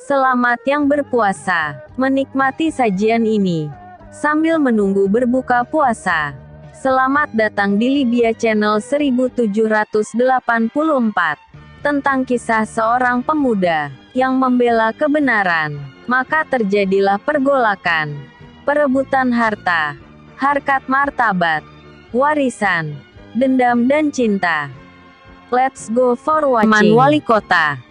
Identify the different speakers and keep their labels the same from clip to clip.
Speaker 1: Selamat yang berpuasa, menikmati sajian ini sambil menunggu berbuka puasa. Selamat datang di Libya Channel 1784. Tentang kisah seorang pemuda yang membela kebenaran, maka terjadilah pergolakan, perebutan harta, harkat martabat, warisan, dendam dan cinta. Let's go for watching. Wali Kota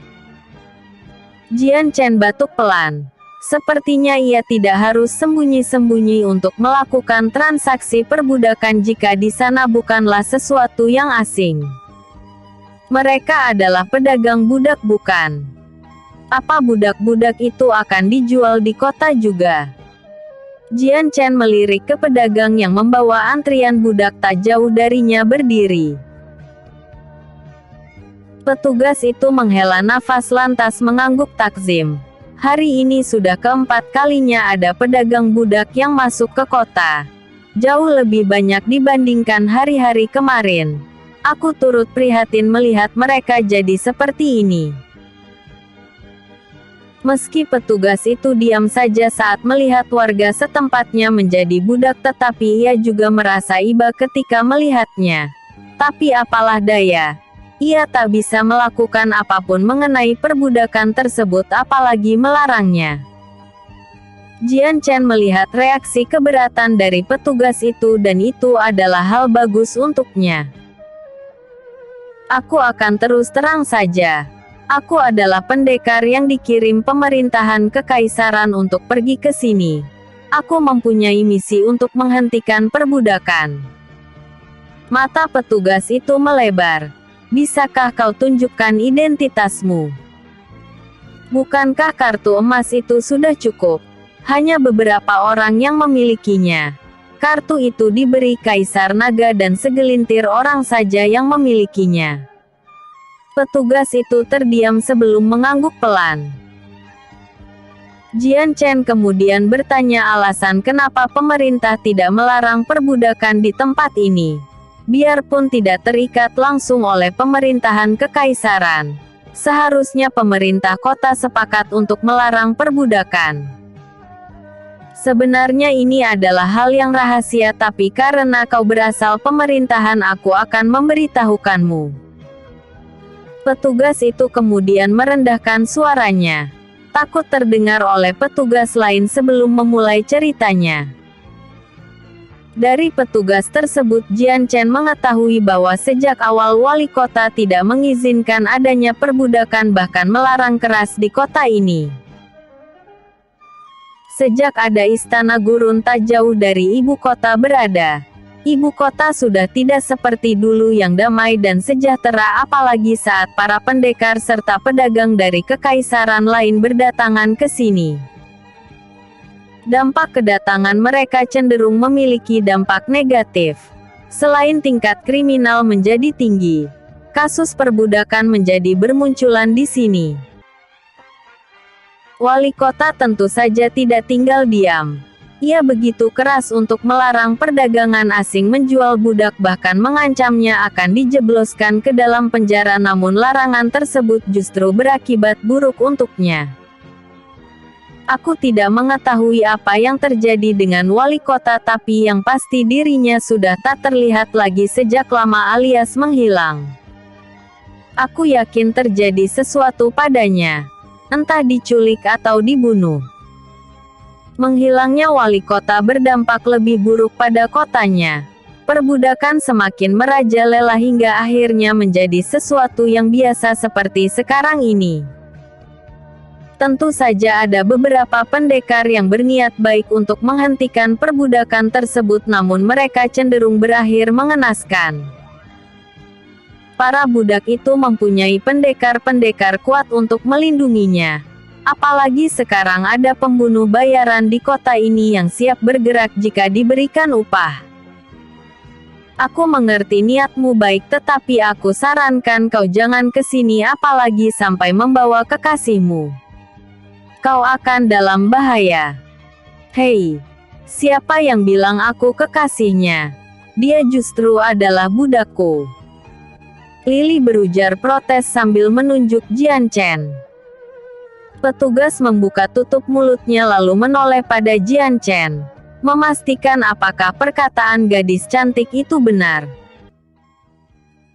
Speaker 1: Jian Chen batuk pelan. Sepertinya ia tidak harus sembunyi-sembunyi untuk melakukan transaksi perbudakan jika di sana bukanlah sesuatu yang asing. Mereka adalah pedagang budak bukan? Apa budak-budak itu akan dijual di kota juga? Jian Chen melirik ke pedagang yang membawa antrian budak tak jauh darinya berdiri. Petugas itu menghela nafas lantas mengangguk takzim. Hari ini sudah keempat kalinya ada pedagang budak yang masuk ke kota. Jauh lebih banyak dibandingkan hari-hari kemarin. Aku turut prihatin melihat mereka jadi seperti ini. Meski petugas itu diam saja saat melihat warga setempatnya menjadi budak, tetapi ia juga merasa iba ketika melihatnya. Tapi apalah daya, ia tak bisa melakukan apapun mengenai perbudakan tersebut apalagi melarangnya. Jian Chen melihat reaksi keberatan dari petugas itu dan itu adalah hal bagus untuknya. Aku akan terus terang saja. Aku adalah pendekar yang dikirim pemerintahan kekaisaran untuk pergi ke sini. Aku mempunyai misi untuk menghentikan perbudakan. Mata petugas itu melebar. Bisakah kau tunjukkan identitasmu? Bukankah kartu emas itu sudah cukup? Hanya beberapa orang yang memilikinya. Kartu itu diberi Kaisar Naga dan segelintir orang saja yang memilikinya. Petugas itu terdiam sebelum mengangguk pelan. Jian Chen kemudian bertanya alasan kenapa pemerintah tidak melarang perbudakan di tempat ini. Biarpun tidak terikat langsung oleh pemerintahan kekaisaran, seharusnya pemerintah kota sepakat untuk melarang perbudakan. Sebenarnya ini adalah hal yang rahasia, tapi karena kau berasal pemerintahan aku akan memberitahukanmu. Petugas itu kemudian merendahkan suaranya. Takut terdengar oleh petugas lain sebelum memulai ceritanya. Dari petugas tersebut Jian Chen mengetahui bahwa sejak awal wali kota tidak mengizinkan adanya perbudakan, bahkan melarang keras di kota ini. Sejak ada istana gurun tak jauh dari ibu kota berada, ibu kota sudah tidak seperti dulu yang damai dan sejahtera, apalagi saat para pendekar serta pedagang dari kekaisaran lain berdatangan ke sini. Dampak kedatangan mereka cenderung memiliki dampak negatif. Selain tingkat kriminal menjadi tinggi, kasus perbudakan menjadi bermunculan di sini. Wali kota tentu saja tidak tinggal diam. Ia begitu keras untuk melarang perdagangan asing menjual budak, bahkan mengancamnya akan dijebloskan ke dalam penjara, namun larangan tersebut justru berakibat buruk untuknya. Aku tidak mengetahui apa yang terjadi dengan wali kota, tapi yang pasti dirinya sudah tak terlihat lagi sejak lama alias menghilang. Aku yakin terjadi sesuatu padanya. Entah diculik atau dibunuh. Menghilangnya wali kota berdampak lebih buruk pada kotanya. Perbudakan semakin merajalela hingga akhirnya menjadi sesuatu yang biasa seperti sekarang ini. Tentu saja ada beberapa pendekar yang berniat baik untuk menghentikan perbudakan tersebut, namun mereka cenderung berakhir mengenaskan. Para budak itu mempunyai pendekar-pendekar kuat untuk melindunginya. Apalagi sekarang ada pembunuh bayaran di kota ini yang siap bergerak jika diberikan upah. Aku mengerti niatmu baik, tetapi aku sarankan kau jangan ke sini apalagi sampai membawa kekasihmu. Kau akan dalam bahaya. Hei, siapa yang bilang aku kekasihnya? Dia justru adalah budakku. Lily berujar protes sambil menunjuk Jian Chen. Petugas membuka tutup mulutnya lalu menoleh pada Jian Chen, memastikan apakah perkataan gadis cantik itu benar.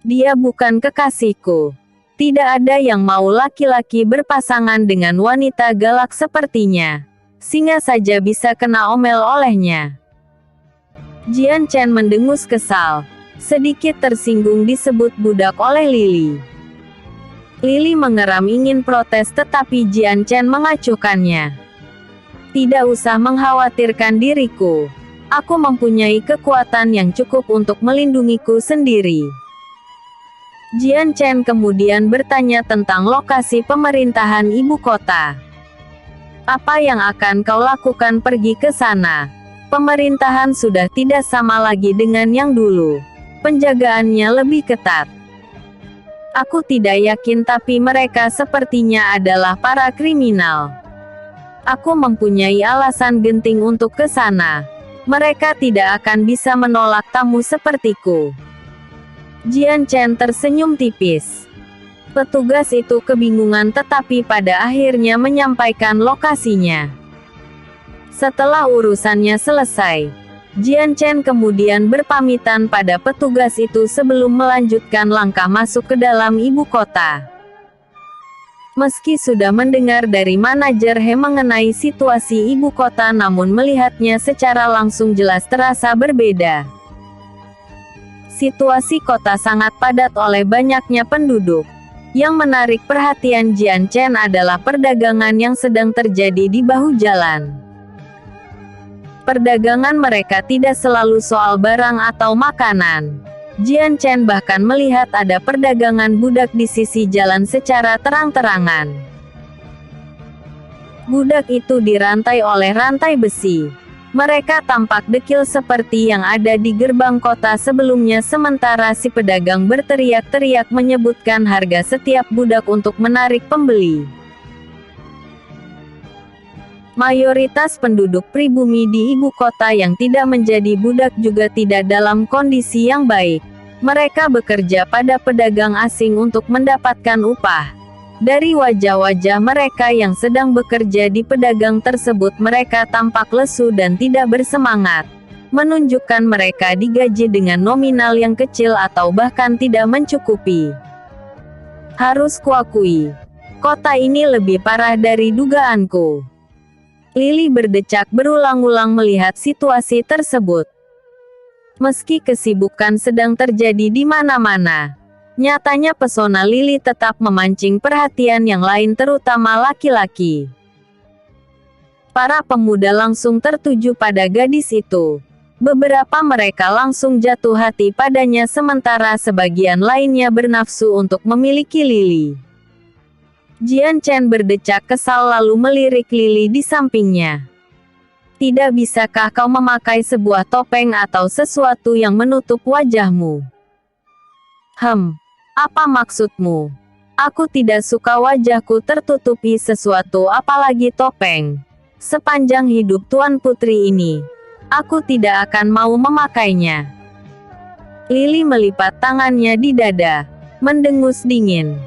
Speaker 1: Dia bukan kekasihku. Tidak ada yang mau laki-laki berpasangan dengan wanita galak sepertinya. Singa saja bisa kena omel olehnya. Jian Chen mendengus kesal, sedikit tersinggung disebut budak oleh Lily. Lily mengeram ingin protes tetapi Jian Chen mengacuhkannya. Tidak usah mengkhawatirkan diriku. Aku mempunyai kekuatan yang cukup untuk melindungiku sendiri. Jian Chen kemudian bertanya tentang lokasi pemerintahan ibu kota. Apa yang akan kau lakukan pergi ke sana? Pemerintahan sudah tidak sama lagi dengan yang dulu. Penjagaannya lebih ketat. Aku tidak yakin tapi mereka sepertinya adalah para kriminal. Aku mempunyai alasan genting untuk ke sana. Mereka tidak akan bisa menolak tamu sepertiku. Jian Chen tersenyum tipis. Petugas itu kebingungan tetapi pada akhirnya menyampaikan lokasinya. Setelah urusannya selesai, Jian Chen kemudian berpamitan pada petugas itu sebelum melanjutkan langkah masuk ke dalam ibu kota. Meski sudah mendengar dari manajer He mengenai situasi ibu kota namun melihatnya secara langsung jelas terasa berbeda. Situasi kota sangat padat oleh banyaknya penduduk. Yang menarik perhatian Jian Chen adalah perdagangan yang sedang terjadi di bahu jalan. Perdagangan mereka tidak selalu soal barang atau makanan. Jian Chen bahkan melihat ada perdagangan budak di sisi jalan secara terang-terangan. Budak itu dirantai oleh rantai besi. Mereka tampak dekil seperti yang ada di gerbang kota sebelumnya sementara si pedagang berteriak-teriak menyebutkan harga setiap budak untuk menarik pembeli. Mayoritas penduduk pribumi di ibu kota yang tidak menjadi budak juga tidak dalam kondisi yang baik. Mereka bekerja pada pedagang asing untuk mendapatkan upah. Dari wajah-wajah mereka yang sedang bekerja di pedagang tersebut mereka tampak lesu dan tidak bersemangat. Menunjukkan mereka digaji dengan nominal yang kecil atau bahkan tidak mencukupi. Harus kuakui, kota ini lebih parah dari dugaanku. Lily berdecak berulang-ulang melihat situasi tersebut. Meski kesibukan sedang terjadi di mana-mana, nyatanya pesona Lily tetap memancing perhatian yang lain terutama laki-laki. Para pemuda langsung tertuju pada gadis itu. Beberapa mereka langsung jatuh hati padanya sementara sebagian lainnya bernafsu untuk memiliki Lily. Jian Chen berdecak kesal lalu melirik Lily di sampingnya. Tidak bisakah kau memakai sebuah topeng atau sesuatu yang menutup wajahmu? Apa maksudmu? Aku tidak suka wajahku tertutupi sesuatu apalagi topeng. Sepanjang hidup Tuan Putri ini, aku tidak akan mau memakainya. Lily melipat tangannya di dada, mendengus dingin.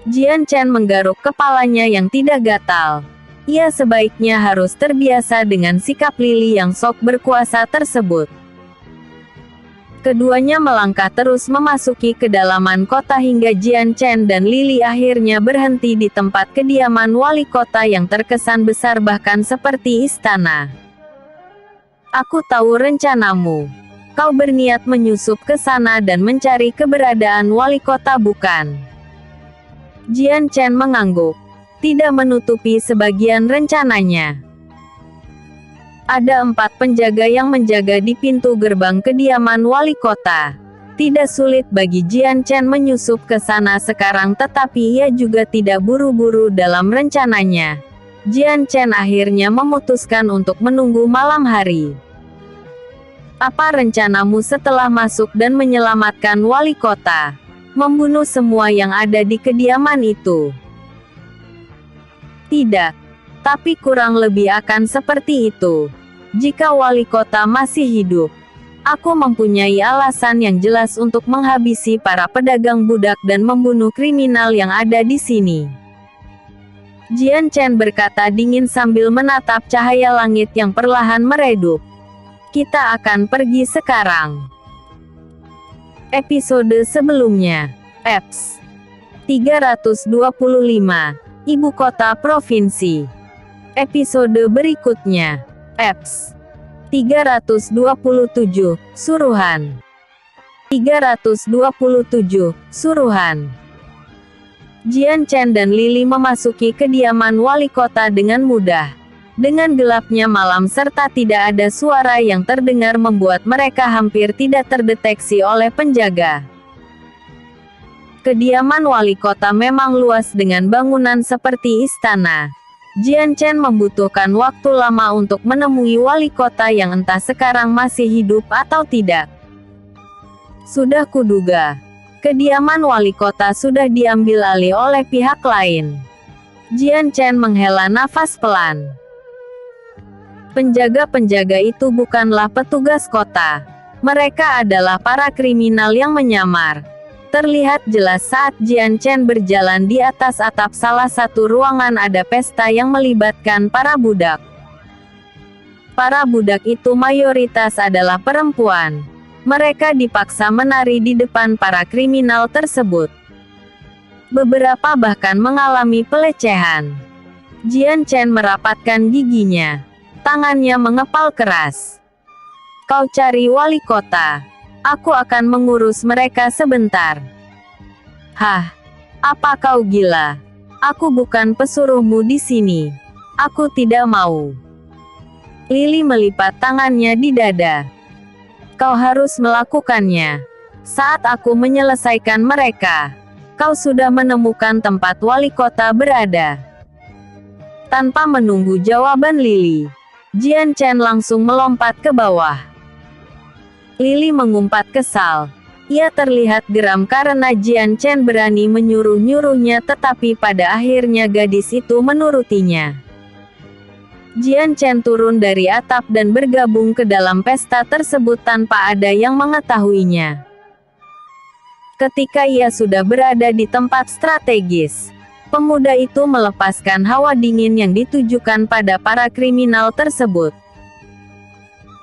Speaker 1: Jian Chen menggaruk kepalanya yang tidak gatal. Ia sebaiknya harus terbiasa dengan sikap Lily yang sok berkuasa tersebut. Keduanya melangkah terus memasuki kedalaman kota hingga Jian Chen dan Lily akhirnya berhenti di tempat kediaman wali kota yang terkesan besar bahkan seperti istana. Aku tahu rencanamu. Kau berniat menyusup ke sana dan mencari keberadaan wali kota bukan? Jian Chen mengangguk, tidak menutupi sebagian rencananya. Ada 4 penjaga yang menjaga di pintu gerbang kediaman wali kota. Tidak sulit bagi Jian Chen menyusup ke sana sekarang tetapi ia juga tidak buru-buru dalam rencananya. Jian Chen akhirnya memutuskan untuk menunggu malam hari. Apa rencanamu setelah masuk dan menyelamatkan wali kota? Membunuh semua yang ada di kediaman itu? Tidak. Tapi kurang lebih akan seperti itu. Jika wali kota masih hidup, aku mempunyai alasan yang jelas untuk menghabisi para pedagang budak dan membunuh kriminal yang ada di sini. Jian Chen berkata dingin sambil menatap cahaya langit yang perlahan meredup. Kita akan pergi sekarang. Episode sebelumnya. Eps 325. Ibu kota provinsi. Episode berikutnya. Eps 327. Suruhan. 327. Suruhan. Jian Chen dan Lily memasuki kediaman wali kota dengan mudah. Dengan gelapnya malam serta tidak ada suara yang terdengar membuat mereka hampir tidak terdeteksi oleh penjaga. Kediaman wali kota memang luas dengan bangunan seperti istana. Jian Chen membutuhkan waktu lama untuk menemui wali kota yang entah sekarang masih hidup atau tidak. Sudah kuduga. Kediaman wali kota sudah diambil alih oleh pihak lain. Jian Chen menghela nafas pelan. Penjaga-penjaga itu bukanlah petugas kota. Mereka adalah para kriminal yang menyamar. Terlihat jelas saat Jian Chen berjalan di atas atap salah satu ruangan ada pesta yang melibatkan para budak. Para budak itu mayoritas adalah perempuan. Mereka dipaksa menari di depan para kriminal tersebut. Beberapa bahkan mengalami pelecehan. Jian Chen merapatkan giginya. Tangannya mengepal keras. Kau cari wali kota. Aku akan mengurus mereka sebentar. Hah? Apa kau gila? Aku bukan pesuruhmu di sini. Aku tidak mau. Lily melipat tangannya di dada. Kau harus melakukannya. Saat aku menyelesaikan mereka, kau sudah menemukan tempat wali kota berada. Tanpa menunggu jawaban Lily, Jian Chen langsung melompat ke bawah. Lily mengumpat kesal. Ia terlihat geram karena Jian Chen berani menyuruh-nyuruhnya tetapi pada akhirnya gadis itu menurutinya. Jian Chen turun dari atap dan bergabung ke dalam pesta tersebut tanpa ada yang mengetahuinya. Ketika ia sudah berada di tempat strategis, pemuda itu melepaskan hawa dingin yang ditujukan pada para kriminal tersebut.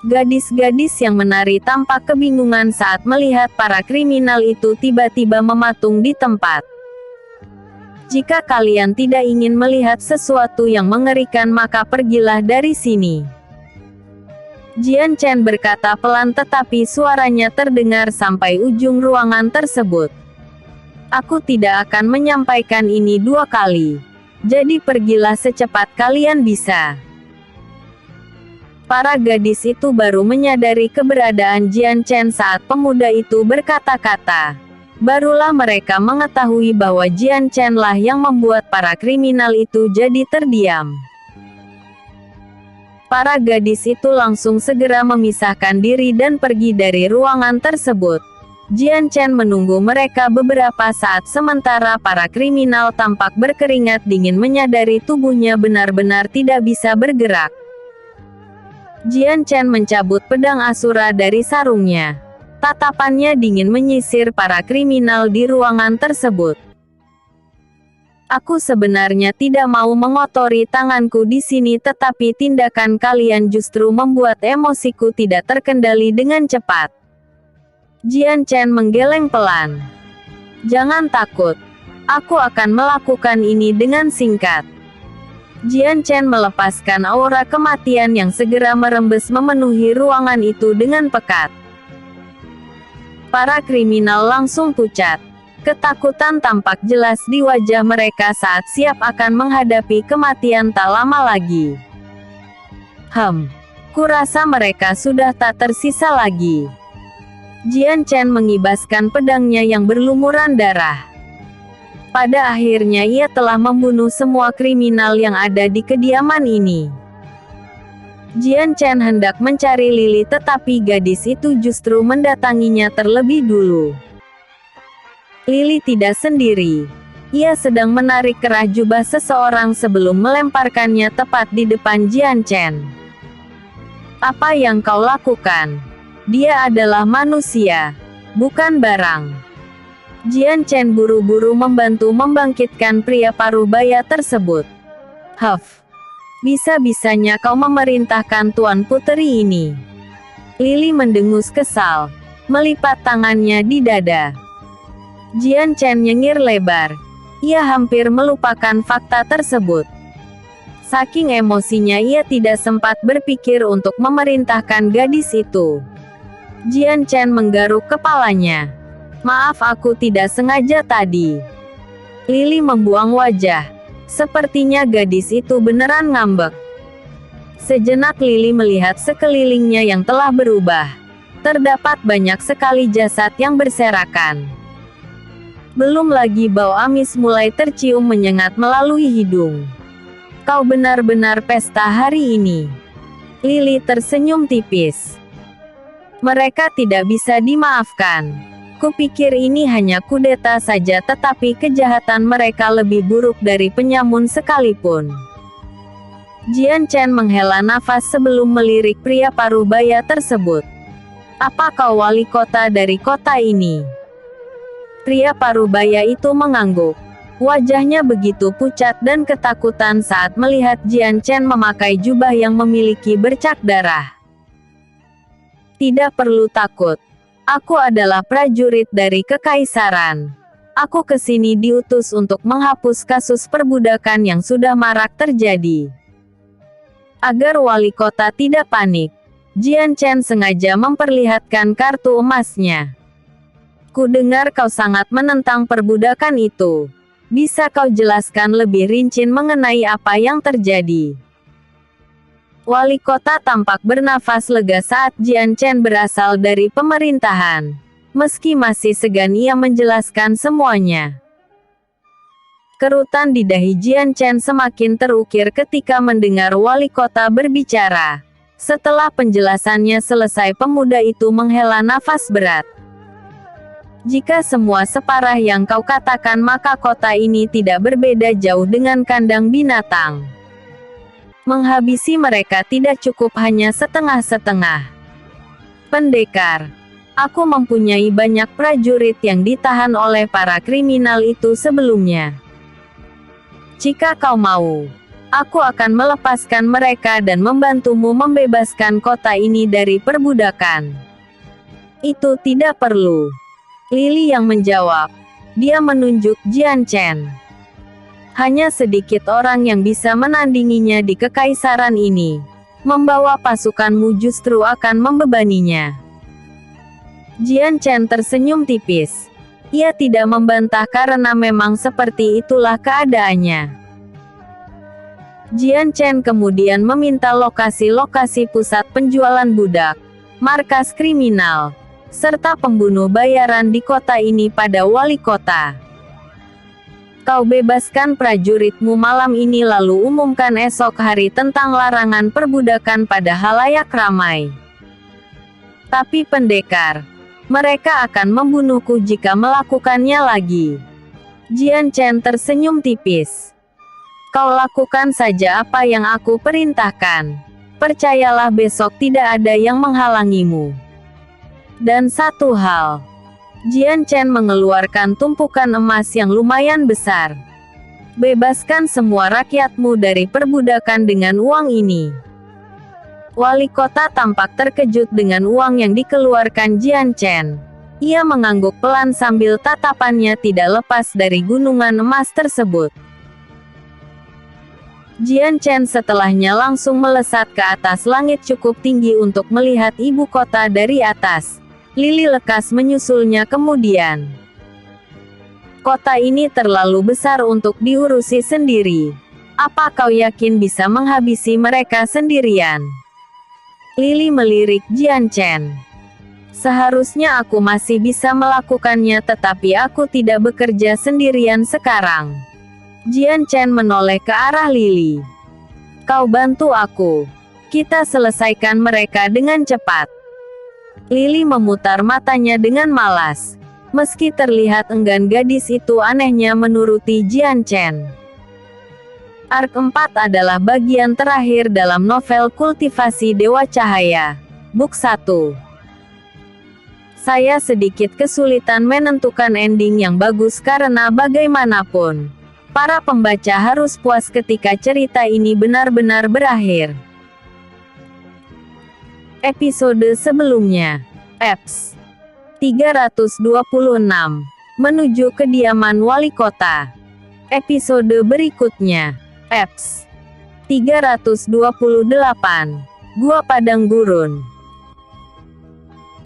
Speaker 1: Gadis-gadis yang menari tampak kebingungan saat melihat para kriminal itu tiba-tiba mematung di tempat. Jika kalian tidak ingin melihat sesuatu yang mengerikan maka pergilah dari sini. Jian Chen berkata pelan tetapi suaranya terdengar sampai ujung ruangan tersebut. Aku tidak akan menyampaikan ini dua kali. Jadi pergilah secepat kalian bisa. Para gadis itu baru menyadari keberadaan Jian Chen saat pemuda itu berkata-kata. Barulah mereka mengetahui bahwa Jian Chen lah yang membuat para kriminal itu jadi terdiam. Para gadis itu langsung segera memisahkan diri dan pergi dari ruangan tersebut. Jian Chen menunggu mereka beberapa saat sementara para kriminal tampak berkeringat dingin menyadari tubuhnya benar-benar tidak bisa bergerak. Jian Chen mencabut pedang Asura dari sarungnya. Tatapannya dingin menyisir para kriminal di ruangan tersebut. Aku sebenarnya tidak mau mengotori tanganku di sini tetapi tindakan kalian justru membuat emosiku tidak terkendali dengan cepat. Jian Chen menggeleng pelan. Jangan takut. Aku akan melakukan ini dengan singkat. Jian Chen melepaskan aura kematian yang segera merembes memenuhi ruangan itu dengan pekat. Para kriminal langsung pucat. Ketakutan tampak jelas di wajah mereka saat siap akan menghadapi kematian tak lama lagi. Kurasa mereka sudah tak tersisa lagi. Jian Chen mengibaskan pedangnya yang berlumuran darah. Pada akhirnya ia telah membunuh semua kriminal yang ada di kediaman ini. Jian Chen hendak mencari Lily tetapi gadis itu justru mendatanginya terlebih dulu. Lily tidak sendiri. Ia sedang menarik kerah jubah seseorang sebelum melemparkannya tepat di depan Jian Chen. Apa yang kau lakukan? Dia adalah manusia, bukan barang. Jian Chen buru-buru membantu membangkitkan pria paruh baya tersebut. Huff. Bisa-bisanya kau memerintahkan Tuan Puteri ini. Lily mendengus kesal, melipat tangannya di dada. Jian Chen nyengir lebar. Ia hampir melupakan fakta tersebut. Saking emosinya ia tidak sempat berpikir untuk memerintahkan gadis itu. Jian Chen menggaruk kepalanya. Maaf, aku tidak sengaja tadi. Lily membuang wajah. Sepertinya gadis itu beneran ngambek. Sejenak Lily melihat sekelilingnya yang telah berubah. Terdapat banyak sekali jasad yang berserakan. Belum lagi bau amis mulai tercium menyengat melalui hidung. Kau benar-benar pesta hari ini. Lily tersenyum tipis. Mereka tidak bisa dimaafkan. Kupikir ini hanya kudeta saja, tetapi kejahatan mereka lebih buruk dari penyamun sekalipun. Jian Chen menghela nafas sebelum melirik pria parubaya tersebut. Apa kau wali kota dari kota ini? Pria parubaya itu mengangguk. Wajahnya begitu pucat dan ketakutan saat melihat Jian Chen memakai jubah yang memiliki bercak darah. Tidak perlu takut. Aku adalah prajurit dari Kekaisaran. Aku kesini diutus untuk menghapus kasus perbudakan yang sudah marak terjadi. Agar wali kota tidak panik, Jian Chen sengaja memperlihatkan kartu emasnya. Ku dengar kau sangat menentang perbudakan itu. Bisa kau jelaskan lebih rinci mengenai apa yang terjadi? Wali kota tampak bernafas lega saat Jian Chen berasal dari pemerintahan. Meski masih segan, ia menjelaskan semuanya. Kerutan di dahi Jian Chen semakin terukir ketika mendengar wali kota berbicara. Setelah penjelasannya selesai, pemuda itu menghela nafas berat. Jika semua separah yang kau katakan, maka kota ini tidak berbeda jauh dengan kandang binatang. Menghabisi mereka tidak cukup hanya setengah-setengah. Pendekar, aku mempunyai banyak prajurit yang ditahan oleh para kriminal itu sebelumnya. Jika kau mau, aku akan melepaskan mereka dan membantumu membebaskan kota ini dari perbudakan. Itu tidak perlu. Lily yang menjawab. Dia menunjuk Jian Chen. Hanya sedikit orang yang bisa menandinginya di kekaisaran ini. Membawa pasukanmu justru akan membebaninya. Jian Chen tersenyum tipis. Ia tidak membantah karena memang seperti itulah keadaannya. Jian Chen kemudian meminta lokasi-lokasi pusat penjualan budak, markas kriminal, serta pembunuh bayaran di kota ini pada wali kota. Kau bebaskan prajuritmu malam ini lalu umumkan esok hari tentang larangan perbudakan pada halayak ramai. Tapi pendekar, mereka akan membunuhku jika melakukannya lagi. Jian Chen tersenyum tipis. Kau lakukan saja apa yang aku perintahkan. Percayalah, besok tidak ada yang menghalangimu. Dan satu hal. Jian Chen mengeluarkan tumpukan emas yang lumayan besar. Bebaskan semua rakyatmu dari perbudakan dengan uang ini. Wali kota tampak terkejut dengan uang yang dikeluarkan Jian Chen. Ia mengangguk pelan sambil tatapannya tidak lepas dari gunungan emas tersebut. Jian Chen setelahnya langsung melesat ke atas langit cukup tinggi untuk melihat ibu kota dari atas. Lily lekas menyusulnya kemudian. Kota ini terlalu besar untuk diurusi sendiri. Apa kau yakin bisa menghabisi mereka sendirian? Lily melirik Jian Chen. Seharusnya aku masih bisa melakukannya, tetapi aku tidak bekerja sendirian sekarang. Jian Chen menoleh ke arah Lily. Kau bantu aku. Kita selesaikan mereka dengan cepat. Lily memutar matanya dengan malas. Meski terlihat enggan, gadis itu anehnya menuruti Jian Chen. Arc 4 adalah bagian terakhir dalam novel Kultivasi Dewa Cahaya, Book 1. Saya sedikit kesulitan menentukan ending yang bagus karena bagaimanapun, Para pembaca harus puas ketika cerita ini benar-benar berakhir. Episode sebelumnya, Eps 326, menuju kediaman wali kota. Episode berikutnya, Eps 328, Gua Padang Gurun.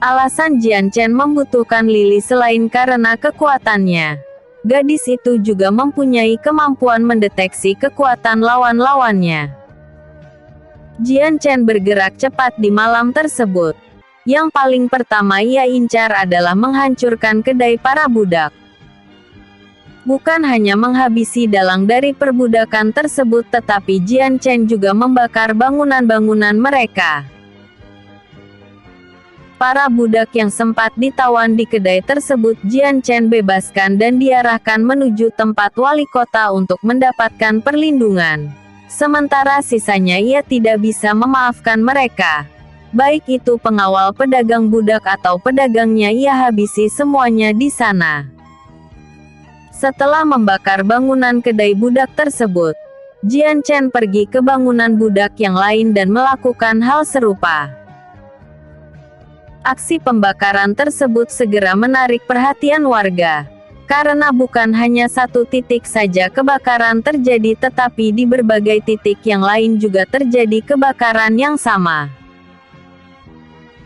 Speaker 1: Alasan Jian Chen membutuhkan Lily selain karena kekuatannya. Gadis itu juga mempunyai kemampuan mendeteksi kekuatan lawan-lawannya. Jian Chen bergerak cepat di malam tersebut. Yang paling pertama ia incar adalah menghancurkan kedai para budak. Bukan hanya menghabisi dalang dari perbudakan tersebut, tetapi Jian Chen juga membakar bangunan-bangunan mereka. Para budak yang sempat ditawan di kedai tersebut Jian Chen bebaskan dan diarahkan menuju tempat wali kota untuk mendapatkan perlindungan. Sementara sisanya ia tidak bisa memaafkan mereka. Baik itu pengawal pedagang budak atau pedagangnya, ia habisi semuanya di sana. Setelah membakar bangunan kedai budak tersebut, Jian Chen pergi ke bangunan budak yang lain dan melakukan hal serupa. Aksi pembakaran tersebut segera menarik perhatian warga. Karena bukan hanya satu titik saja kebakaran terjadi, tetapi di berbagai titik yang lain juga terjadi kebakaran yang sama.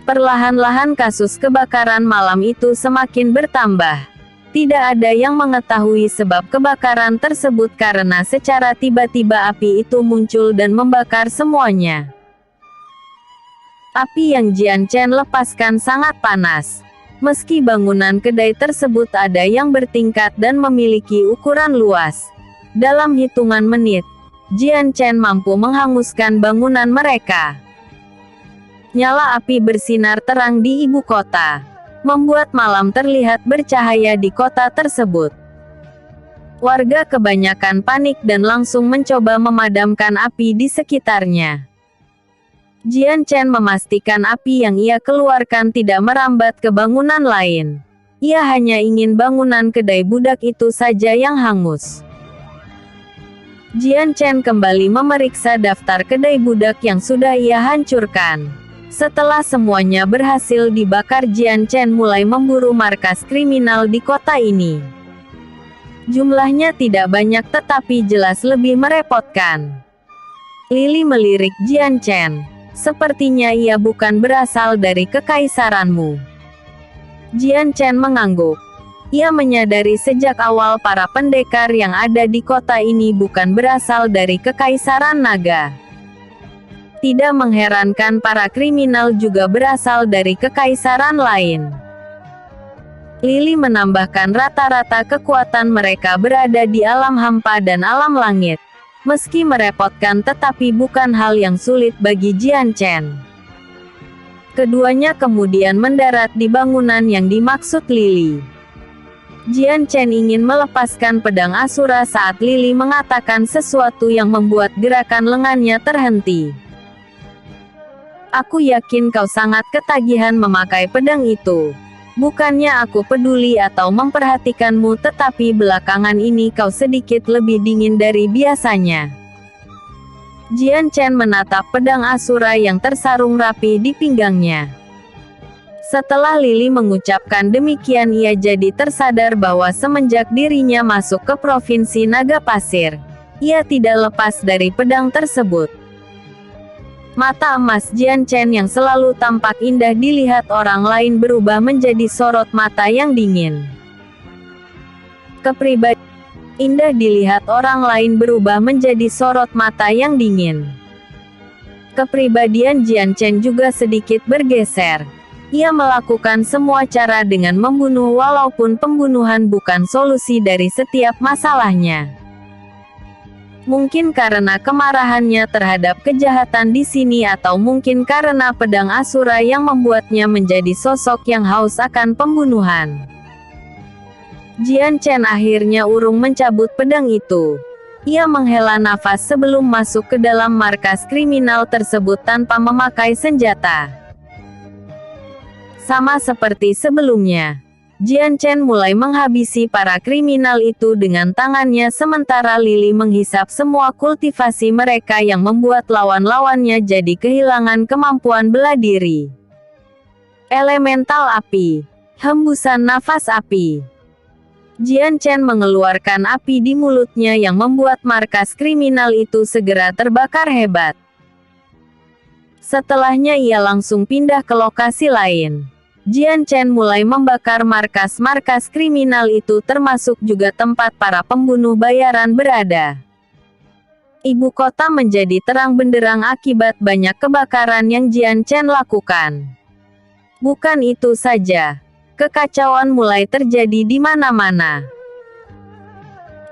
Speaker 1: Perlahan-lahan kasus kebakaran malam itu semakin bertambah. Tidak ada yang mengetahui sebab kebakaran tersebut karena secara tiba-tiba api itu muncul dan membakar semuanya. Api yang Jian Chen lepaskan sangat panas. Meski bangunan kedai tersebut ada yang bertingkat dan memiliki ukuran luas, dalam hitungan menit, Jian Chen mampu menghanguskan bangunan mereka. Nyala api bersinar terang di ibu kota, membuat malam terlihat bercahaya di kota tersebut. Warga kebanyakan panik dan langsung mencoba memadamkan api di sekitarnya. Jian Chen memastikan api yang ia keluarkan tidak merambat ke bangunan lain. Ia hanya ingin bangunan kedai budak itu saja yang hangus. Jian Chen kembali memeriksa daftar kedai budak yang sudah ia hancurkan. Setelah semuanya berhasil dibakar, Jian Chen mulai memburu markas kriminal di kota ini. Jumlahnya tidak banyak tetapi jelas lebih merepotkan. Lily melirik Jian Chen. Sepertinya ia bukan berasal dari kekaisaranmu. Jian Chen mengangguk. Ia menyadari sejak awal para pendekar yang ada di kota ini bukan berasal dari kekaisaran naga. Tidak mengherankan para kriminal juga berasal dari kekaisaran lain. Lily menambahkan rata-rata kekuatan mereka berada di alam hampa dan alam langit. Meski merepotkan tetapi bukan hal yang sulit bagi Jian Chen. Keduanya kemudian mendarat di bangunan yang dimaksud Lily. Jian Chen ingin melepaskan pedang Asura saat Lily mengatakan sesuatu yang membuat gerakan lengannya terhenti. Aku yakin kau sangat ketagihan memakai pedang itu. Bukannya aku peduli atau memperhatikanmu, tetapi belakangan ini kau sedikit lebih dingin dari biasanya. Jian Chen menatap pedang Asura yang tersarung rapi di pinggangnya. Setelah Lily mengucapkan demikian, ia jadi tersadar bahwa semenjak dirinya masuk ke Provinsi Naga Pasir, ia tidak lepas dari pedang tersebut. Mata emas Jian Chen yang selalu tampak indah dilihat orang lain berubah menjadi sorot mata yang dingin. Kepribadian indah dilihat orang lain berubah menjadi sorot mata yang dingin. Kepribadian Jian Chen juga sedikit bergeser. Ia melakukan semua cara dengan membunuh walaupun pembunuhan bukan solusi dari setiap masalahnya. Mungkin karena kemarahannya terhadap kejahatan di sini atau mungkin karena pedang Asura yang membuatnya menjadi sosok yang haus akan pembunuhan. Jian Chen akhirnya urung mencabut pedang itu. Ia menghela nafas sebelum masuk ke dalam markas kriminal tersebut tanpa memakai senjata. Sama seperti sebelumnya, Jian Chen mulai menghabisi para kriminal itu dengan tangannya sementara Lily menghisap semua kultivasi mereka yang membuat lawan-lawannya jadi kehilangan kemampuan bela diri. Elemental api. Hembusan nafas api. Jian Chen mengeluarkan api di mulutnya yang membuat markas kriminal itu segera terbakar hebat. Setelahnya ia langsung pindah ke lokasi lain. Jian Chen mulai membakar markas-markas kriminal itu termasuk juga tempat para pembunuh bayaran berada. Ibu kota menjadi terang benderang akibat banyak kebakaran yang Jian Chen lakukan. Bukan itu saja, kekacauan mulai terjadi di mana-mana.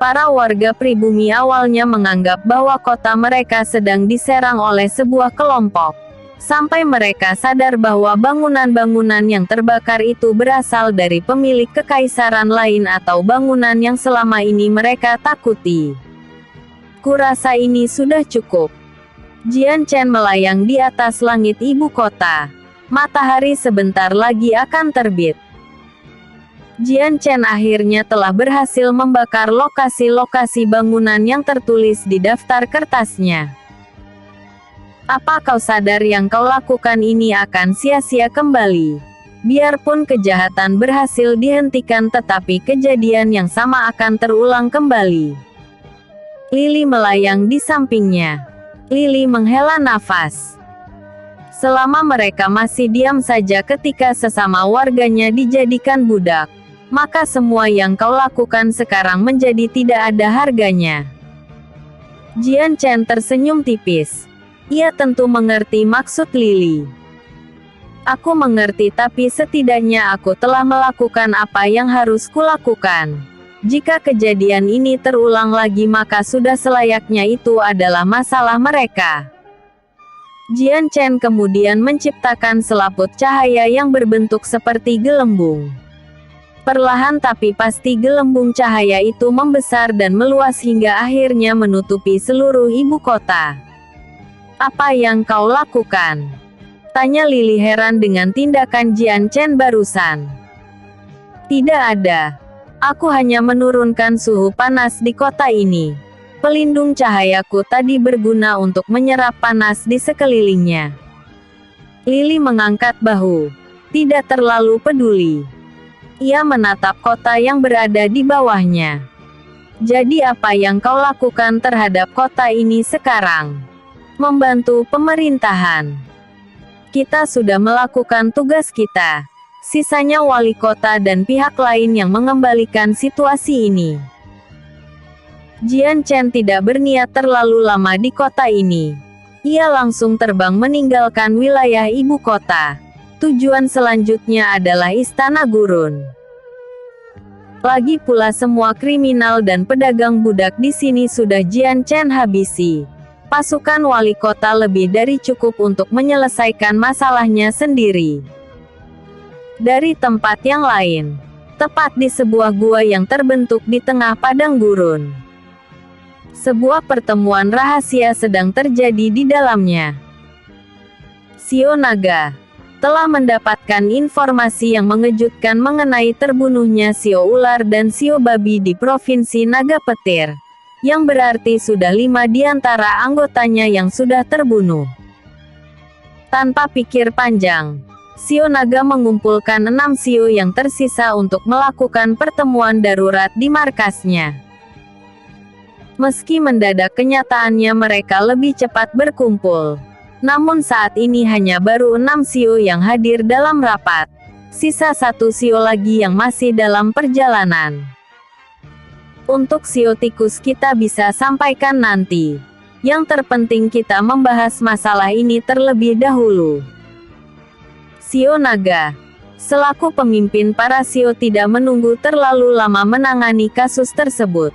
Speaker 1: Para warga pribumi awalnya menganggap bahwa kota mereka sedang diserang oleh sebuah kelompok. Sampai mereka sadar bahwa bangunan-bangunan yang terbakar itu berasal dari pemilik kekaisaran lain atau bangunan yang selama ini mereka takuti. Kurasa ini sudah cukup. Jian Chen melayang di atas langit ibu kota. Matahari sebentar lagi akan terbit. Jian Chen akhirnya telah berhasil membakar lokasi-lokasi bangunan yang tertulis di daftar kertasnya. Apa kau sadar yang kau lakukan ini akan sia-sia kembali? Biarpun kejahatan berhasil dihentikan tetapi kejadian yang sama akan terulang kembali. Lily melayang di sampingnya. Lily menghela nafas. Selama mereka masih diam saja ketika sesama warganya dijadikan budak, maka semua yang kau lakukan sekarang menjadi tidak ada harganya. Jian Chen tersenyum tipis. Ia tentu mengerti maksud Lily. Aku mengerti tapi setidaknya aku telah melakukan apa yang harus kulakukan. Jika kejadian ini terulang lagi maka sudah selayaknya itu adalah masalah mereka. Jian Chen kemudian menciptakan selaput cahaya yang berbentuk seperti gelembung. Perlahan tapi pasti gelembung cahaya itu membesar dan meluas hingga akhirnya menutupi seluruh ibu kota. Apa yang kau lakukan? Tanya Lily heran dengan tindakan Jian Chen barusan. Tidak ada. Aku hanya menurunkan suhu panas di kota ini. Pelindung cahayaku tadi berguna untuk menyerap panas di sekelilingnya. Lily mengangkat bahu. Tidak terlalu peduli. Ia menatap kota yang berada di bawahnya. Jadi apa yang kau lakukan terhadap kota ini sekarang? Membantu pemerintahan. Kita sudah melakukan tugas kita. Sisanya wali kota dan pihak lain yang mengembalikan situasi ini. Jian Chen tidak berniat terlalu lama di kota ini. Ia langsung terbang meninggalkan wilayah ibu kota. Tujuan selanjutnya adalah Istana Gurun. Lagi pula semua kriminal dan pedagang budak di sini sudah Jian Chen habisi. Pasukan wali kota lebih dari cukup untuk menyelesaikan masalahnya sendiri. Dari tempat yang lain, tepat di sebuah gua yang terbentuk di tengah padang gurun. Sebuah pertemuan rahasia sedang terjadi di dalamnya. Xiao Naga telah mendapatkan informasi yang mengejutkan mengenai terbunuhnya Xiao Ular dan Xiao Babi di Provinsi Naga Petir. Yang berarti sudah 5 di antara anggotanya yang sudah terbunuh. Tanpa pikir panjang, Xiao Naga mengumpulkan 6 Xiao yang tersisa untuk melakukan pertemuan darurat di markasnya. Meski mendadak kenyataannya mereka lebih cepat berkumpul. Namun saat ini hanya baru 6 Xiao yang hadir dalam rapat. Sisa 1 Xiao lagi yang masih dalam perjalanan. Untuk Xiao tikus kita bisa sampaikan nanti. Yang terpenting kita membahas masalah ini terlebih dahulu. Xiao Naga, selaku pemimpin para Xiao tidak menunggu terlalu lama menangani kasus tersebut.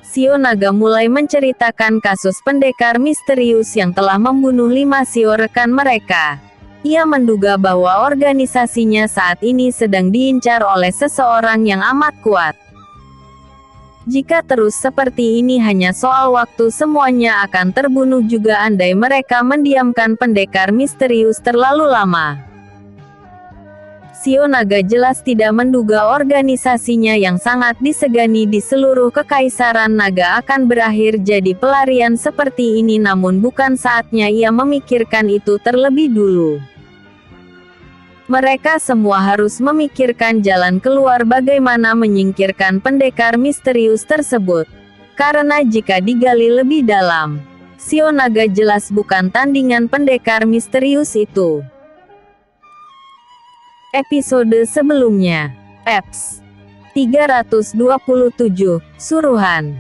Speaker 1: Xiao Naga mulai menceritakan kasus pendekar misterius yang telah membunuh 5 Xiao rekan mereka. Ia menduga bahwa organisasinya saat ini sedang diincar oleh seseorang yang amat kuat. Jika terus seperti ini hanya soal waktu semuanya akan terbunuh juga andai mereka mendiamkan pendekar misterius terlalu lama. Shio Naga jelas tidak menduga organisasinya yang sangat disegani di seluruh Kekaisaran Naga akan berakhir jadi pelarian seperti ini, namun bukan saatnya ia memikirkan itu terlebih dulu. Mereka semua harus memikirkan jalan keluar bagaimana menyingkirkan pendekar misterius tersebut. Karena jika digali lebih dalam, Shio Naga jelas bukan tandingan pendekar misterius itu. Episode sebelumnya, Eps 327, Suruhan.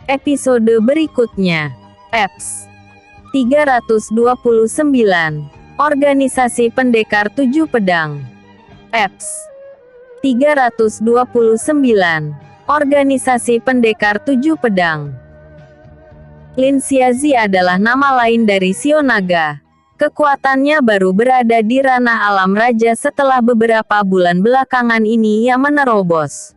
Speaker 1: Episode berikutnya, Eps 329, Organisasi Pendekar 7 Pedang. Eps 329, Organisasi Pendekar 7 Pedang. Lin Xiazi adalah nama lain dari Shio Naga. Kekuatannya baru berada di ranah alam raja setelah beberapa bulan belakangan ini ia menerobos.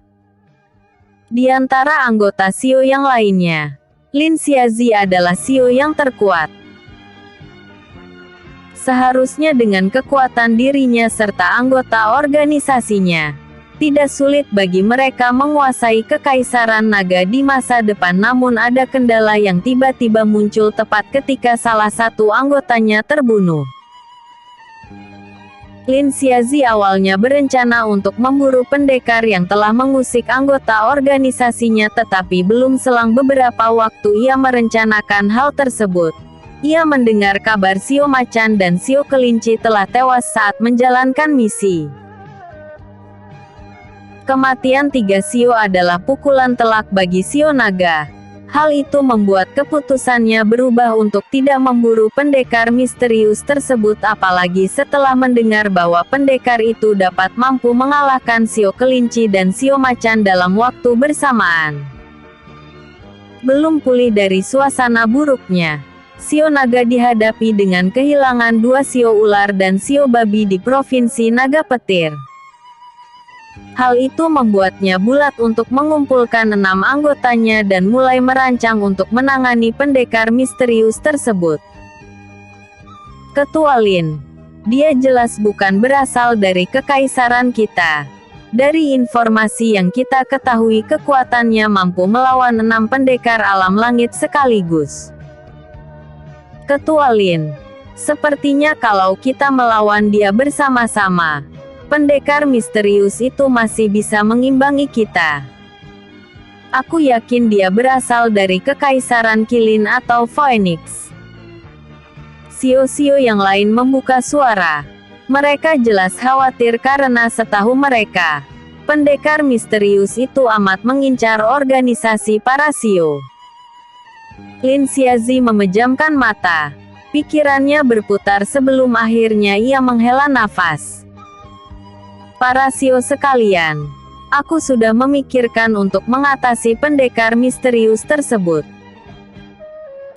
Speaker 1: Di antara anggota Shio yang lainnya, Lin Xiazi adalah Shio yang terkuat. Seharusnya dengan kekuatan dirinya serta anggota organisasinya, tidak sulit bagi mereka menguasai Kekaisaran Naga di masa depan, namun ada kendala yang tiba-tiba muncul tepat ketika salah satu anggotanya terbunuh. Lin Xiazi awalnya berencana untuk memburu pendekar yang telah mengusik anggota organisasinya, tetapi belum selang beberapa waktu ia merencanakan hal tersebut, ia mendengar kabar Shio Macan dan Shio Kelinci telah tewas saat menjalankan misi. Kematian tiga Shio adalah pukulan telak bagi Shio Naga. Hal itu membuat keputusannya berubah untuk tidak memburu pendekar misterius tersebut, apalagi setelah mendengar bahwa pendekar itu dapat mampu mengalahkan Shio Kelinci dan Shio Macan dalam waktu bersamaan. Belum pulih dari suasana buruknya, Shio Naga dihadapi dengan kehilangan dua Shio ular dan Shio babi di Provinsi Naga Petir. Hal itu membuatnya bulat untuk mengumpulkan 6 anggotanya dan mulai merancang untuk menangani pendekar misterius tersebut. Ketua Lin, dia jelas bukan berasal dari kekaisaran kita. Dari informasi yang kita ketahui, kekuatannya mampu melawan 6 pendekar alam langit sekaligus. Ketua Lin, sepertinya kalau kita melawan dia bersama-sama, pendekar misterius itu masih bisa mengimbangi kita. Aku yakin dia berasal dari Kekaisaran Qilin atau Phoenix. Shio-shio yang lain membuka suara. Mereka jelas khawatir karena setahu mereka, pendekar misterius itu amat mengincar organisasi para Shio. Lin Xiazi memejamkan mata. Pikirannya berputar sebelum akhirnya ia menghela nafas. Para Shio sekalian, aku sudah memikirkan untuk mengatasi pendekar misterius tersebut.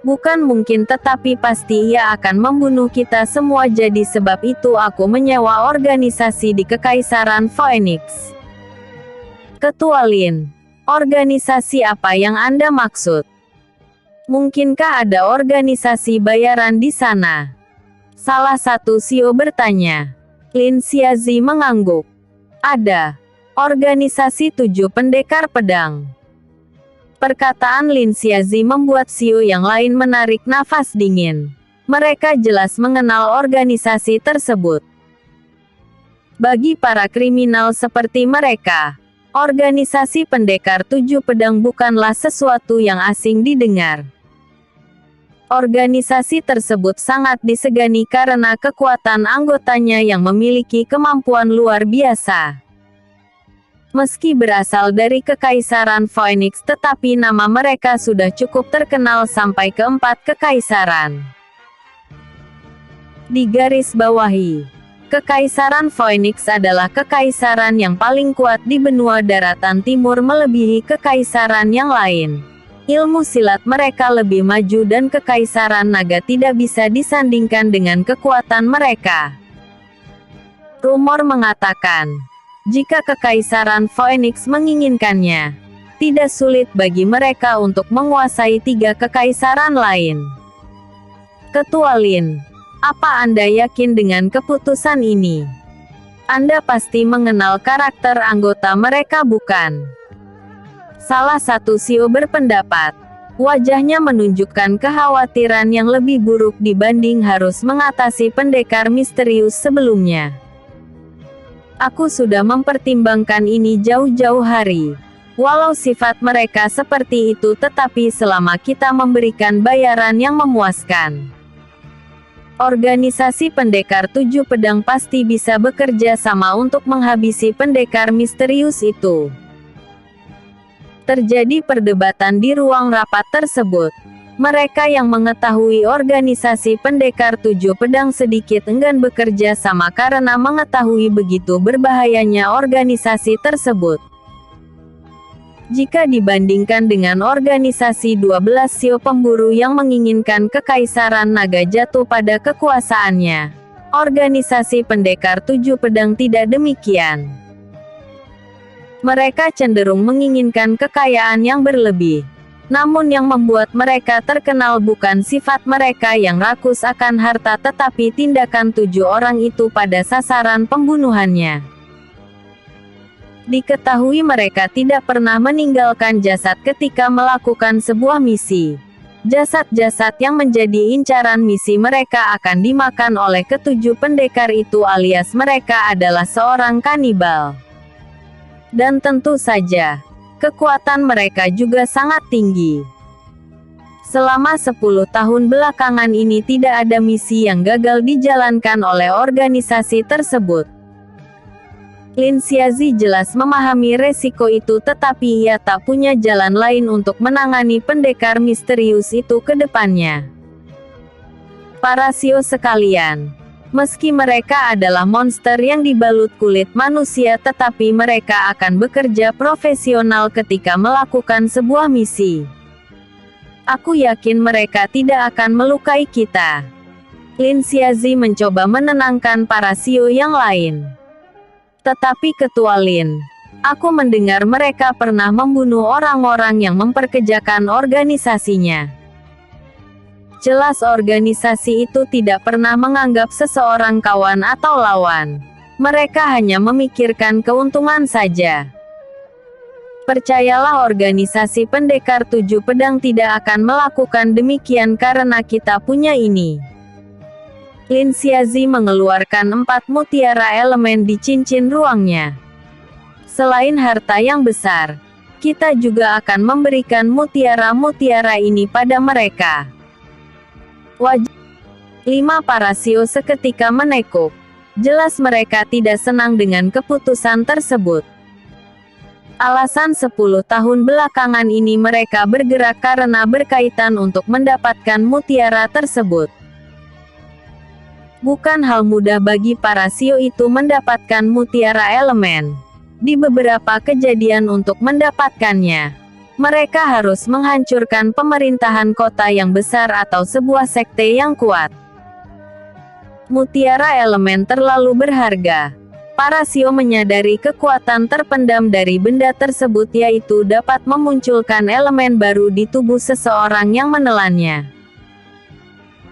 Speaker 1: Bukan mungkin, tetapi pasti ia akan membunuh kita semua, jadi sebab itu aku menyewa organisasi di Kekaisaran Phoenix. Ketua Lin, organisasi apa yang Anda maksud? Mungkinkah ada organisasi bayaran di sana? Salah satu Shio bertanya. Lin Xiazi mengangguk. Ada. Organisasi 7 pendekar pedang. Perkataan Lin Xiazi membuat Shio yang lain menarik nafas dingin. Mereka jelas mengenal organisasi tersebut. Bagi para kriminal seperti mereka, organisasi pendekar 7 pedang bukanlah sesuatu yang asing didengar. Organisasi tersebut sangat disegani karena kekuatan anggotanya yang memiliki kemampuan luar biasa. Meski berasal dari Kekaisaran Phoenix, tetapi nama mereka sudah cukup terkenal sampai ke 4 kekaisaran. Di garis bawahi, Kekaisaran Phoenix adalah kekaisaran yang paling kuat di benua daratan timur melebihi kekaisaran yang lain. Ilmu silat mereka lebih maju dan Kekaisaran Naga tidak bisa disandingkan dengan kekuatan mereka. Rumor mengatakan, jika Kekaisaran Phoenix menginginkannya, tidak sulit bagi mereka untuk menguasai 3 kekaisaran lain. Ketua Lin, apa Anda yakin dengan keputusan ini? Anda pasti mengenal karakter anggota mereka, bukan? Salah satu CEO berpendapat. Wajahnya menunjukkan kekhawatiran yang lebih buruk dibanding harus mengatasi pendekar misterius sebelumnya. Aku sudah mempertimbangkan ini jauh-jauh hari. Walau sifat mereka seperti itu, tetapi selama kita memberikan bayaran yang memuaskan, organisasi pendekar 7 pedang pasti bisa bekerja sama untuk menghabisi pendekar misterius itu. Terjadi perdebatan di ruang rapat tersebut. Mereka yang mengetahui organisasi pendekar 7 pedang sedikit enggan bekerja sama karena mengetahui begitu berbahayanya organisasi tersebut. Jika dibandingkan dengan organisasi 12 CEO pemburu yang menginginkan kekaisaran naga jatuh pada kekuasaannya, organisasi pendekar 7 pedang tidak demikian. Mereka cenderung menginginkan kekayaan yang berlebih. Namun yang membuat mereka terkenal bukan sifat mereka yang rakus akan harta, tetapi tindakan 7 orang itu pada sasaran pembunuhannya. Diketahui mereka tidak pernah meninggalkan jasad ketika melakukan sebuah misi. Jasad-jasad yang menjadi incaran misi mereka akan dimakan oleh ketujuh pendekar itu, alias mereka adalah seorang kanibal. Dan tentu saja, kekuatan mereka juga sangat tinggi. Selama 10 tahun belakangan ini tidak ada misi yang gagal dijalankan oleh organisasi tersebut. Lin Xiazi jelas memahami resiko itu, tetapi ia tak punya jalan lain untuk menangani pendekar misterius itu ke depannya. Para CEO sekalian, meski mereka adalah monster yang dibalut kulit manusia, tetapi mereka akan bekerja profesional ketika melakukan sebuah misi. Aku yakin mereka tidak akan melukai kita. Lin Xiazi mencoba menenangkan para CEO yang lain. Tetapi Ketua Lin, aku mendengar mereka pernah membunuh orang-orang yang memperkejakan organisasinya. Jelas organisasi itu tidak pernah menganggap seseorang kawan atau lawan. Mereka hanya memikirkan keuntungan saja. Percayalah, organisasi pendekar 7 pedang tidak akan melakukan demikian karena kita punya ini. Lin Xiazi mengeluarkan 4 mutiara elemen di cincin ruangnya. Selain harta yang besar, kita juga akan memberikan mutiara-mutiara ini pada mereka. Wajah 5 para CEO seketika menekuk. Jelas mereka tidak senang dengan keputusan tersebut. Alasan 10 tahun belakangan ini mereka bergerak karena berkaitan untuk mendapatkan mutiara tersebut. Bukan hal mudah bagi para CEO itu mendapatkan mutiara elemen. Di beberapa kejadian untuk mendapatkannya, mereka harus menghancurkan pemerintahan kota yang besar atau sebuah sekte yang kuat. Mutiara elemen terlalu berharga. Para CEO menyadari kekuatan terpendam dari benda tersebut, yaitu dapat memunculkan elemen baru di tubuh seseorang yang menelannya.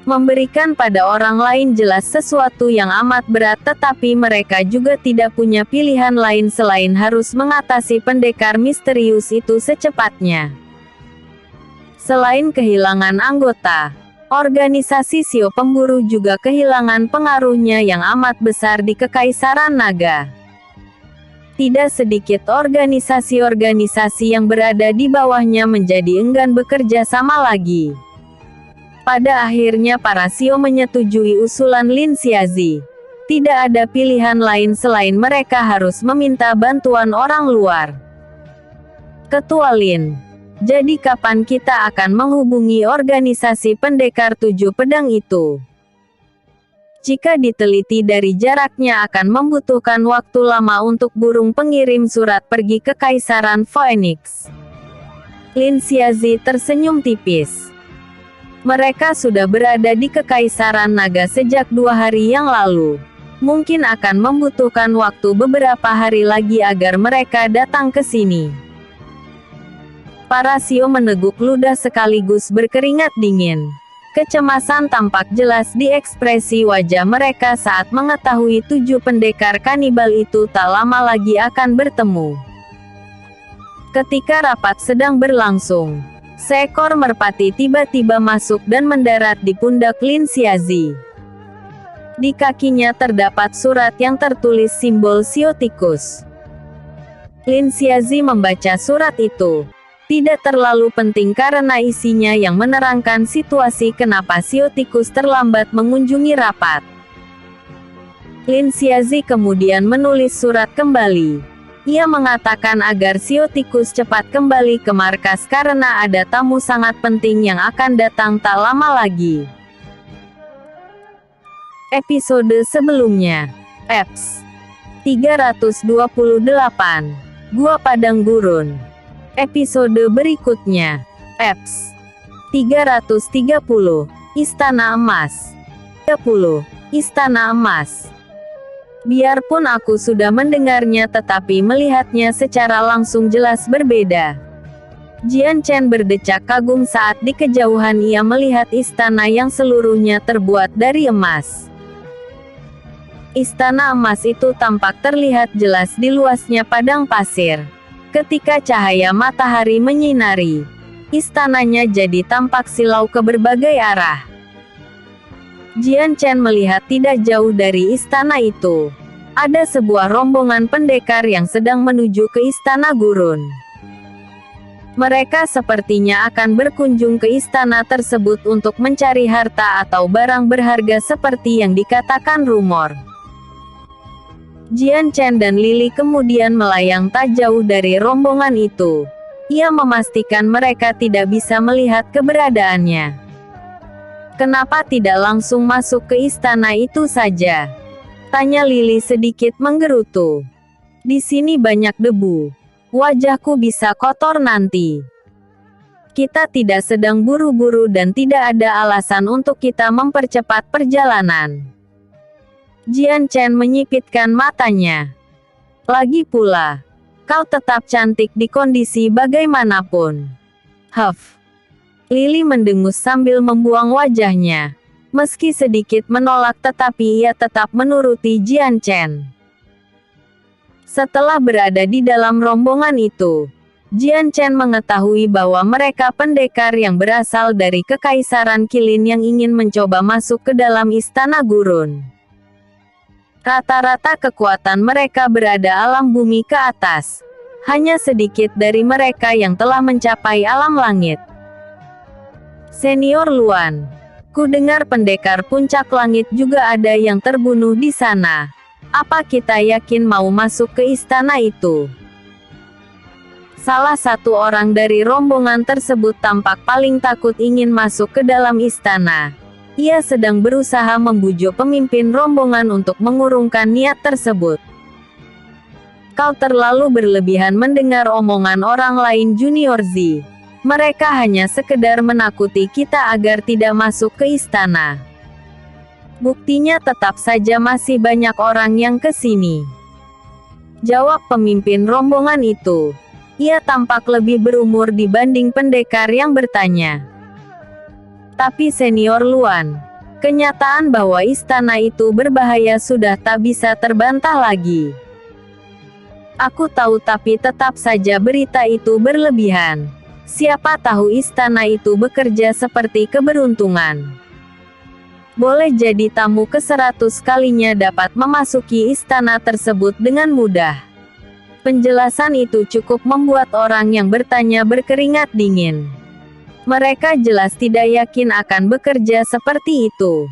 Speaker 1: Memberikan pada orang lain jelas sesuatu yang amat berat, tetapi mereka juga tidak punya pilihan lain selain harus mengatasi pendekar misterius itu secepatnya. Selain kehilangan anggota, organisasi CEO pemburu juga kehilangan pengaruhnya yang amat besar di Kekaisaran Naga. Tidak sedikit organisasi-organisasi yang berada di bawahnya menjadi enggan bekerja sama lagi. Pada akhirnya para CEO menyetujui usulan Lin Xiazi. Tidak ada pilihan lain selain mereka harus meminta bantuan orang luar. Ketua Lin, jadi kapan kita akan menghubungi organisasi pendekar 7 pedang itu? Jika diteliti dari jaraknya akan membutuhkan waktu lama untuk burung pengirim surat pergi ke Kaisaran Phoenix. Lin Xiazi tersenyum tipis. Mereka sudah berada di Kekaisaran Naga sejak 2 hari yang lalu. Mungkin akan membutuhkan waktu beberapa hari lagi agar mereka datang ke sini. Para CEO meneguk ludah sekaligus berkeringat dingin. Kecemasan tampak jelas di ekspresi wajah mereka saat mengetahui 7 pendekar kanibal itu tak lama lagi akan bertemu. Ketika rapat sedang berlangsung, seekor merpati tiba-tiba masuk dan mendarat di pundak Lin Xiazi. Di kakinya terdapat surat yang tertulis simbol Sio Tikus. Lin Xiazi membaca surat itu. Tidak terlalu penting karena isinya yang menerangkan situasi kenapa Sio Tikus terlambat mengunjungi rapat. Lin Xiazi kemudian menulis surat kembali. Ia mengatakan agar Sio Tikus cepat kembali ke markas karena ada tamu sangat penting yang akan datang tak lama lagi. Episode sebelumnya, Eps 328, Gua Padang Gurun. Episode berikutnya, Eps 330, Istana Emas. 30, Istana Emas. Biarpun aku sudah mendengarnya tetapi melihatnya secara langsung jelas berbeda. Jian Chen berdecak kagum saat di kejauhan ia melihat istana yang seluruhnya terbuat dari emas. Istana emas itu tampak terlihat jelas di luasnya padang pasir. Ketika cahaya matahari menyinari, istananya jadi tampak silau ke berbagai arah. Jian Chen melihat tidak jauh dari istana itu. Ada sebuah rombongan pendekar yang sedang menuju ke istana gurun. Mereka sepertinya akan berkunjung ke istana tersebut untuk mencari harta atau barang berharga seperti yang dikatakan rumor. Jian Chen dan Lily kemudian melayang tak jauh dari rombongan itu. Ia memastikan mereka tidak bisa melihat keberadaannya. Kenapa tidak langsung masuk ke istana itu saja? Tanya Lily sedikit menggerutu. Di sini banyak debu. Wajahku bisa kotor nanti. Kita tidak sedang buru-buru dan tidak ada alasan untuk kita mempercepat perjalanan. Jian Chen menyipitkan matanya. Lagi pula, kau tetap cantik di kondisi bagaimanapun. Huff. Lily mendengus sambil membuang wajahnya. Meski sedikit menolak tetapi ia tetap menuruti Jian Chen. Setelah berada di dalam rombongan itu, Jian Chen mengetahui bahwa mereka pendekar yang berasal dari Kekaisaran Qilin yang ingin mencoba masuk ke dalam istana gurun. Rata-rata kekuatan mereka berada alam bumi ke atas. Hanya sedikit dari mereka yang telah mencapai alam langit. Senior Luan, ku dengar pendekar puncak langit juga ada yang terbunuh di sana. Apa kita yakin mau masuk ke istana itu? Salah satu orang dari rombongan tersebut tampak paling takut ingin masuk ke dalam istana. Ia sedang berusaha membujuk pemimpin rombongan untuk mengurungkan niat tersebut. Kau terlalu berlebihan mendengar omongan orang lain Junior Z. Mereka hanya sekedar menakuti kita agar tidak masuk ke istana. Buktinya tetap saja masih banyak orang yang ke sini. Jawab pemimpin rombongan itu. Ia tampak lebih berumur dibanding pendekar yang bertanya. Tapi Senior Luan, kenyataan bahwa istana itu berbahaya sudah tak bisa terbantah lagi. Aku tahu tapi tetap saja berita itu berlebihan. Siapa tahu istana itu bekerja seperti keberuntungan. Boleh jadi tamu ke-100 kalinya dapat memasuki istana tersebut dengan mudah. Penjelasan itu cukup membuat orang yang bertanya berkeringat dingin. Mereka jelas tidak yakin akan bekerja seperti itu.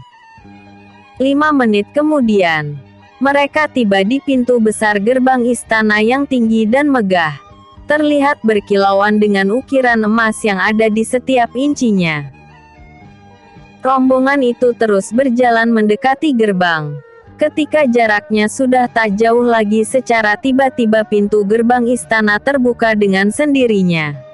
Speaker 1: 5 menit kemudian, mereka tiba di pintu besar gerbang istana yang tinggi dan megah. Terlihat berkilauan dengan ukiran emas yang ada di setiap incinya. Rombongan itu terus berjalan mendekati gerbang. Ketika jaraknya sudah tak jauh lagi secara tiba-tiba pintu gerbang istana terbuka dengan sendirinya.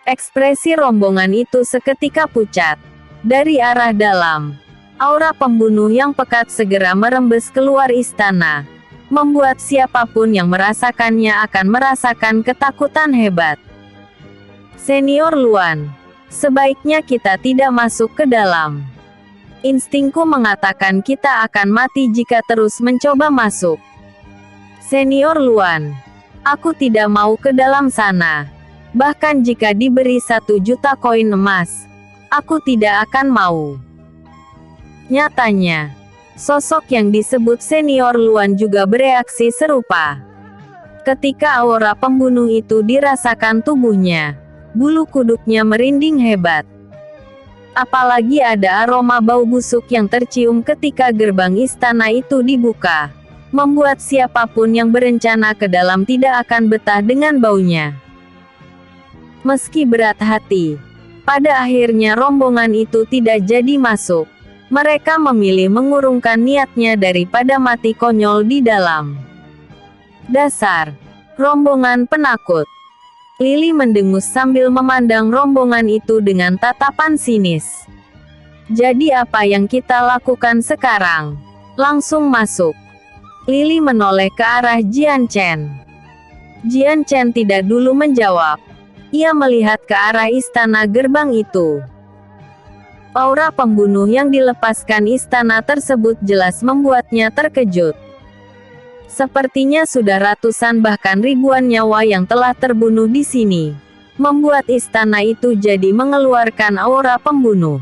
Speaker 1: Ekspresi rombongan itu seketika pucat. Dari arah dalam, aura pembunuh yang pekat segera merembes keluar istana, membuat siapapun yang merasakannya akan merasakan ketakutan hebat. Senior Luan, Sebaiknya kita tidak masuk ke dalam. Instingku mengatakan kita akan mati jika terus mencoba masuk. Senior Luan, aku tidak mau ke dalam sana. Bahkan jika diberi 1 juta koin emas, aku tidak akan mau. Nyatanya, sosok yang disebut Senior Luan juga bereaksi serupa. Ketika aura pembunuh itu dirasakan tubuhnya, bulu kuduknya merinding hebat. Apalagi ada aroma bau busuk yang tercium ketika gerbang istana itu dibuka, membuat siapapun yang berencana ke dalam tidak akan betah dengan baunya. Meski berat hati, pada akhirnya rombongan itu tidak jadi masuk. Mereka memilih mengurungkan niatnya daripada mati konyol di dalam. Dasar rombongan penakut. Lily mendengus sambil memandang rombongan itu dengan tatapan sinis. Jadi apa yang kita lakukan sekarang? Langsung masuk. Lily menoleh ke arah Jian Chen. Jian Chen tidak dulu menjawab. Ia melihat ke arah istana gerbang itu. Aura pembunuh yang dilepaskan istana tersebut jelas membuatnya terkejut. Sepertinya sudah ratusan bahkan ribuan nyawa yang telah terbunuh di sini, membuat istana itu jadi mengeluarkan aura pembunuh.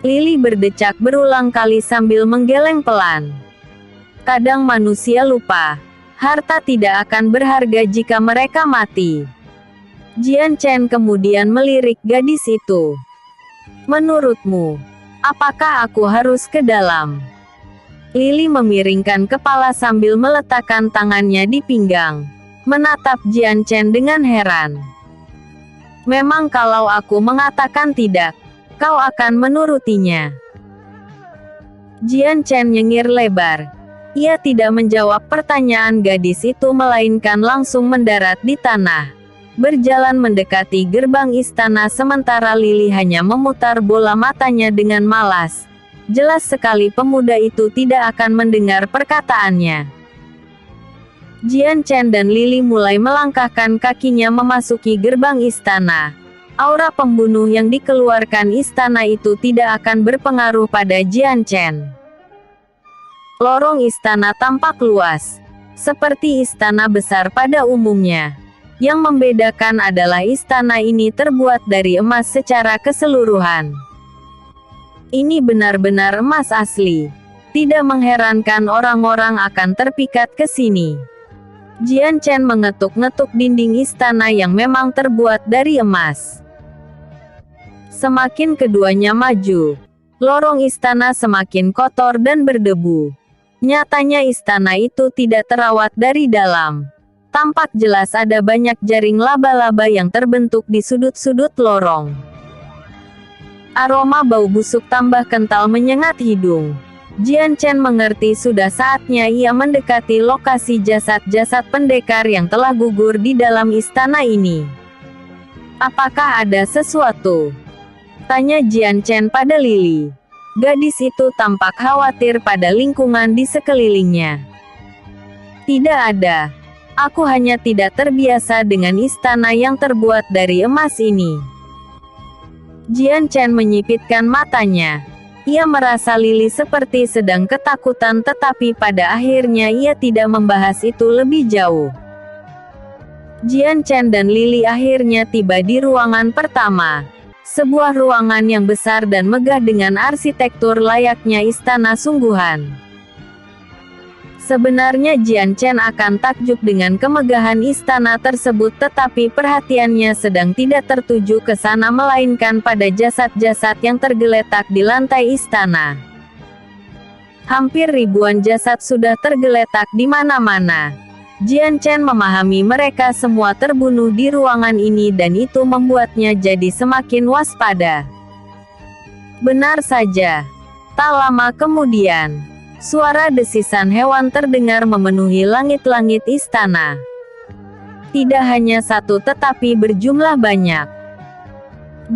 Speaker 1: Lily berdecak berulang kali sambil menggeleng pelan. Kadang manusia lupa, harta tidak akan berharga jika mereka mati. Jian Chen kemudian melirik gadis itu. Menurutmu, apakah aku harus ke dalam? Lily memiringkan kepala sambil meletakkan tangannya di pinggang, menatap Jian Chen dengan heran. Memang kalau aku mengatakan tidak, kau akan menurutinya. Jian Chen nyengir lebar. Ia tidak menjawab pertanyaan gadis itu melainkan langsung mendarat di tanah, berjalan mendekati gerbang istana sementara Lily hanya memutar bola matanya dengan malas. Jelas sekali pemuda itu tidak akan mendengar perkataannya. Jian Chen dan Lily mulai melangkahkan kakinya memasuki gerbang istana. Aura pembunuh yang dikeluarkan istana itu tidak akan berpengaruh pada Jian Chen. Lorong istana tampak luas, seperti istana besar pada umumnya. Yang membedakan adalah istana ini terbuat dari emas secara keseluruhan. Ini benar-benar emas asli. Tidak mengherankan orang-orang akan terpikat ke sini. Jian Chen mengetuk-ngetuk dinding istana yang memang terbuat dari emas. Semakin keduanya maju, lorong istana semakin kotor dan berdebu. Nyatanya istana itu tidak terawat dari dalam. Tampak jelas ada banyak jaring laba-laba yang terbentuk di sudut-sudut lorong. Aroma bau busuk tambah kental menyengat hidung. Jian Chen mengerti sudah saatnya ia mendekati lokasi jasad-jasad pendekar yang telah gugur di dalam istana ini. Apakah ada sesuatu? Tanya Jian Chen pada Lily. Gadis itu tampak khawatir pada lingkungan di sekelilingnya. Tidak ada. Aku hanya tidak terbiasa dengan istana yang terbuat dari emas ini. Jian Chen menyipitkan matanya. Ia merasa Lily seperti sedang ketakutan tetapi pada akhirnya ia tidak membahas itu lebih jauh. Jian Chen dan Lily akhirnya tiba di ruangan pertama. Sebuah ruangan yang besar dan megah dengan arsitektur layaknya istana sungguhan. Sebenarnya Jian Chen akan takjub dengan kemegahan istana tersebut tetapi perhatiannya sedang tidak tertuju ke sana melainkan pada jasad-jasad yang tergeletak di lantai istana. Hampir ribuan jasad sudah tergeletak di mana-mana. Jian Chen memahami mereka semua terbunuh di ruangan ini dan itu membuatnya jadi semakin waspada. Benar saja. Tak lama kemudian, suara desisan hewan terdengar memenuhi langit-langit istana. Tidak hanya satu tetapi berjumlah banyak.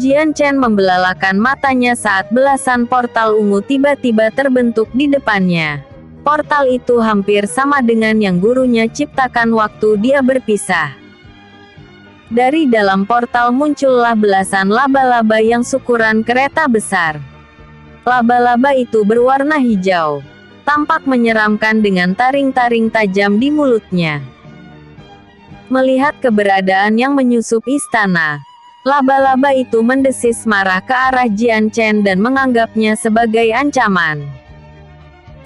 Speaker 1: Jian Chen membelalakan matanya saat belasan portal ungu tiba-tiba terbentuk di depannya. Portal itu hampir sama dengan yang gurunya ciptakan waktu dia berpisah. Dari dalam portal muncullah belasan laba-laba yang ukuran kereta besar. Laba-laba itu berwarna hijau, tampak menyeramkan dengan taring-taring tajam di mulutnya. Melihat keberadaan yang menyusup istana, laba-laba itu mendesis marah ke arah Jian Chen dan menganggapnya sebagai ancaman.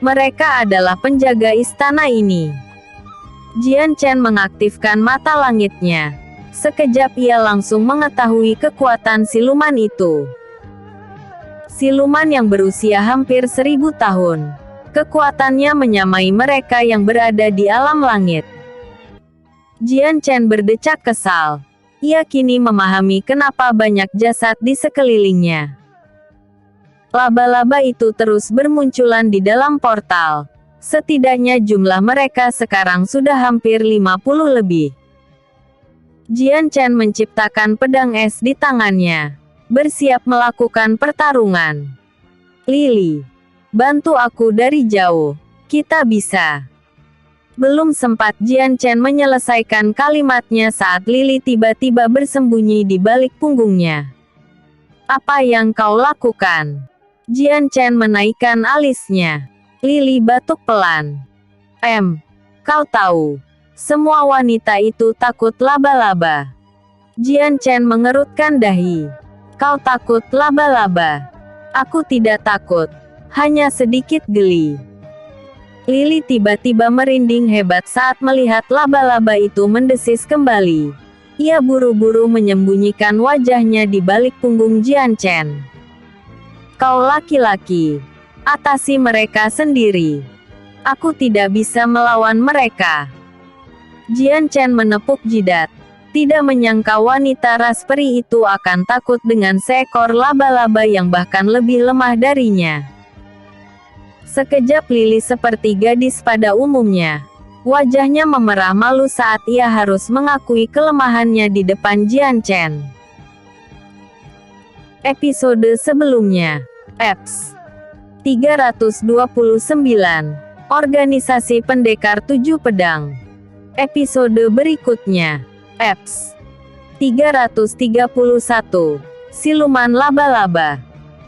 Speaker 1: Mereka adalah penjaga istana ini. Jian Chen mengaktifkan mata langitnya. Sekejap ia langsung mengetahui kekuatan siluman itu. Siluman yang berusia hampir 1000 tahun. Kekuatannya menyamai mereka yang berada di alam langit. Jian Chen berdecak kesal. Ia kini memahami kenapa banyak jasad di sekelilingnya. Laba-laba itu terus bermunculan di dalam portal. Setidaknya jumlah mereka sekarang sudah hampir 50 lebih. Jian Chen menciptakan pedang es di tangannya, bersiap melakukan pertarungan. Lily, bantu aku dari jauh. Kita bisa. Belum sempat Jian Chen menyelesaikan kalimatnya saat Lily tiba-tiba bersembunyi di balik punggungnya. Apa yang kau lakukan? Jian Chen menaikkan alisnya. Lily batuk pelan. Kau tahu, semua wanita itu takut laba-laba. Jian Chen mengerutkan dahi. Kau takut laba-laba? Aku tidak takut, hanya sedikit geli. Lily tiba-tiba merinding hebat saat melihat laba-laba itu mendesis kembali. Ia buru-buru menyembunyikan wajahnya di balik punggung Jian Chen. Kau laki-laki, atasi mereka sendiri. Aku tidak bisa melawan mereka. Jian Chen menepuk jidat. Tidak menyangka wanita ras peri itu akan takut dengan seekor laba-laba yang bahkan lebih lemah darinya. Sekejap Lily seperti gadis pada umumnya. Wajahnya memerah malu saat ia harus mengakui kelemahannya di depan Jian Chen. Episode sebelumnya. Eps 329. Organisasi Pendekar 7 Pedang. Episode berikutnya. Eps 331. Siluman laba-laba.